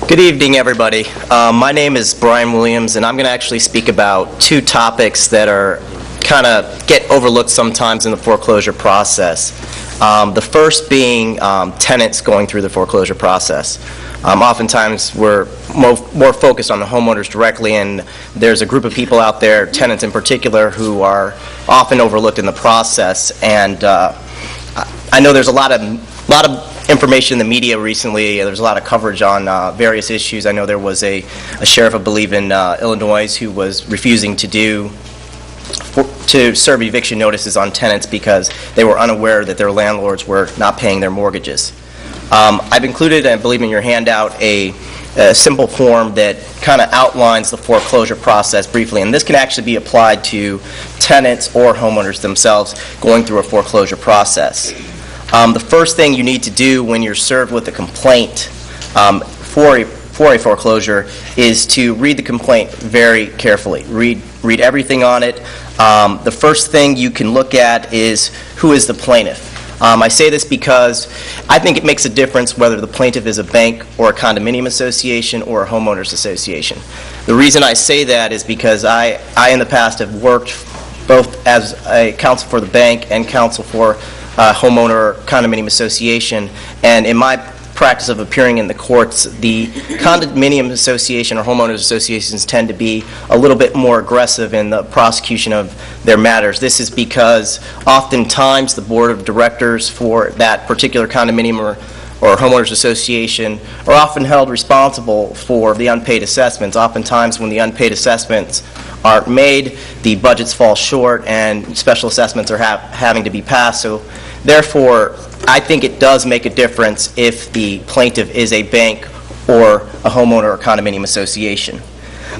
Good evening, everybody. My name is Brian Williams, and I'm going to actually speak about two topics that are kind of get overlooked sometimes in the foreclosure process. The first being tenants going through the foreclosure process. Oftentimes, we're more focused on the homeowners directly, and there's a group of people out there, tenants in particular, who are often overlooked in the process. And I know there's a lot of information in the media recently. There's a lot of coverage on various issues. I know there was a sheriff, I believe, in Illinois who was refusing to serve eviction notices on tenants because they were unaware that their landlords were not paying their mortgages. I've included, I believe in your handout, a simple form that kind of outlines the foreclosure process briefly, and this can actually be applied to tenants or homeowners themselves going through a foreclosure process. The first thing you need to do when you're served with a complaint for a foreclosure is to read the complaint very carefully. Read everything on it. The first thing you can look at is who is the plaintiff. I say this because I think it makes a difference whether the plaintiff is a bank or a condominium association or a homeowners association. The reason I say that is because I in the past have worked both as a counsel for the bank and counsel for homeowner or condominium association, and in my practice of appearing in the courts, the condominium association or homeowners associations tend to be a little bit more aggressive in the prosecution of their matters. This is because oftentimes the board of directors for that particular condominium or homeowners association are often held responsible for the unpaid assessments. Oftentimes when the unpaid assessments aren't made, the budgets fall short and special assessments are having to be passed. So therefore, I think it does make a difference if the plaintiff is a bank or a homeowner or condominium association.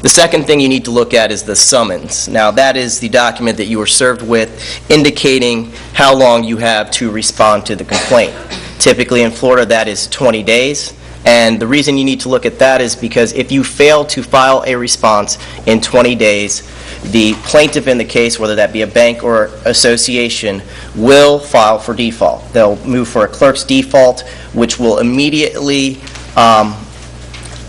The second thing you need to look at is the summons. Now, that is the document that you were served with indicating how long you have to respond to the complaint. Typically in Florida, that is 20 days. And the reason you need to look at that is because if you fail to file a response in 20 days, the plaintiff in the case, whether that be a bank or association, will file for default. They'll move for a clerk's default, which will immediately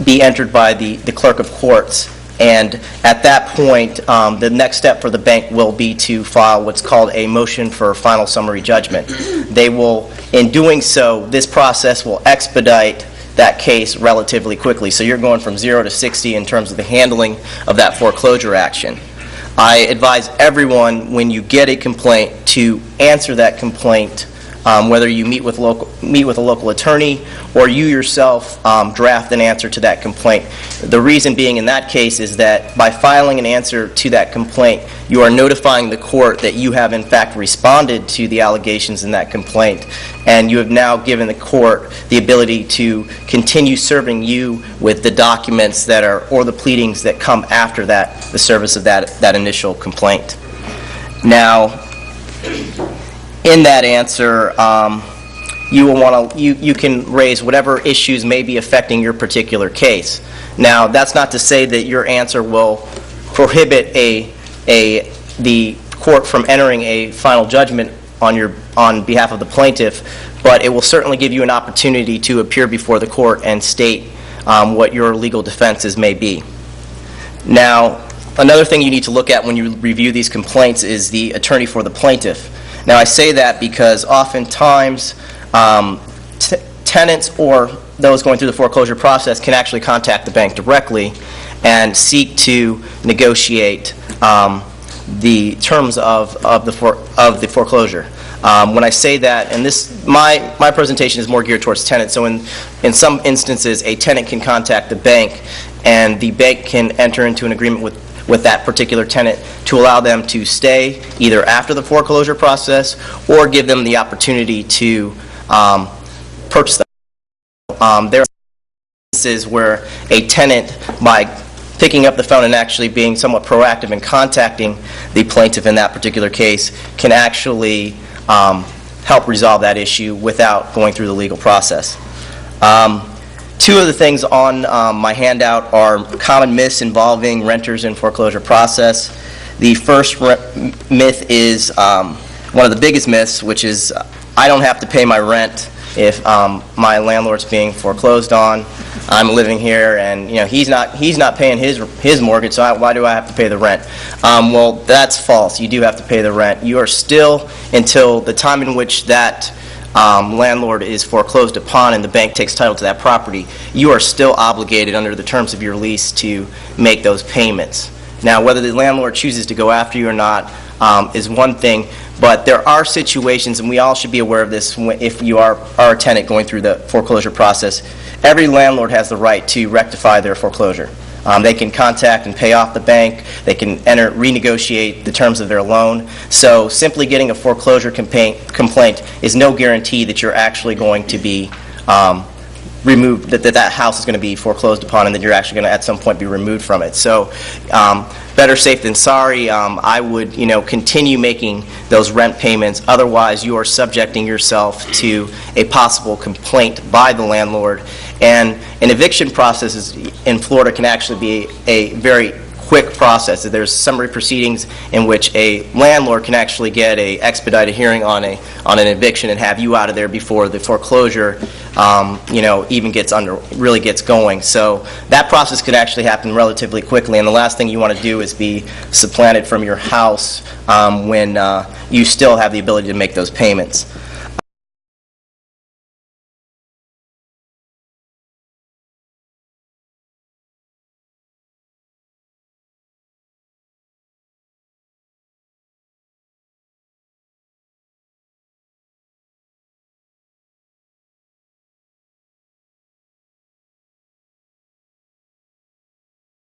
be entered by the clerk of courts. And at that point, the next step for the bank will be to file what's called a motion for final summary judgment. They will, in doing so, this process will expedite that case relatively quickly. So you're going from 0 to 60 in terms of the handling of that foreclosure action. I advise everyone when you get a complaint to answer that complaint, whether you meet with a local attorney or you yourself draft an answer to that complaint. The reason being in that case is that by filing an answer to that complaint, you are notifying the court that you have in fact responded to the allegations in that complaint, and you have now given the court the ability to continue serving you with the documents that are, or the pleadings that come after that, the service of that initial complaint. Now, in that answer, you will want to you can raise whatever issues may be affecting your particular case. Now, that's not to say that your answer will prohibit the court from entering a final judgment on behalf of the plaintiff, but it will certainly give you an opportunity to appear before the court and state what your legal defenses may be. Now, another thing you need to look at when you review these complaints is the attorney for the plaintiff. Now, I say that because oftentimes tenants or those going through the foreclosure process can actually contact the bank directly and seek to negotiate the terms of the foreclosure. When I say that, and this my presentation is more geared towards tenants, so in some instances a tenant can contact the bank and the bank can enter into an agreement with that particular tenant to allow them to stay either after the foreclosure process or give them the opportunity to purchase them. There are instances where a tenant, by picking up the phone and actually being somewhat proactive in contacting the plaintiff in that particular case, can actually help resolve that issue without going through the legal process. Two of the things on my handout are common myths involving renters in foreclosure process. The first myth is one of the biggest myths, which is I don't have to pay my rent if my landlord's being foreclosed on. I'm living here, and he's not paying his mortgage, so why do I have to pay the rent? Well, that's false. You do have to pay the rent. You are still, until the time in which that landlord is foreclosed upon and the bank takes title to that property, you are still obligated under the terms of your lease to make those payments. Now, whether the landlord chooses to go after you or not is one thing, but there are situations, and we all should be aware of this if you are a tenant going through the foreclosure process. Every landlord has the right to rectify their foreclosure. They can contact and pay off the bank. They can renegotiate the terms of their loan. So simply getting a foreclosure complaint is no guarantee that you're actually going to be removed, that house is going to be foreclosed upon, and that you're actually going to at some point be removed from it. So better safe than sorry. I would continue making those rent payments. Otherwise, you are subjecting yourself to a possible complaint by the landlord. And an eviction process in Florida can actually be a very quick process. There's summary proceedings in which a landlord can actually get a expedited hearing on an eviction and have you out of there before the foreclosure even really gets going. So that process could actually happen relatively quickly, and the last thing you want to do is be supplanted from your house when you still have the ability to make those payments.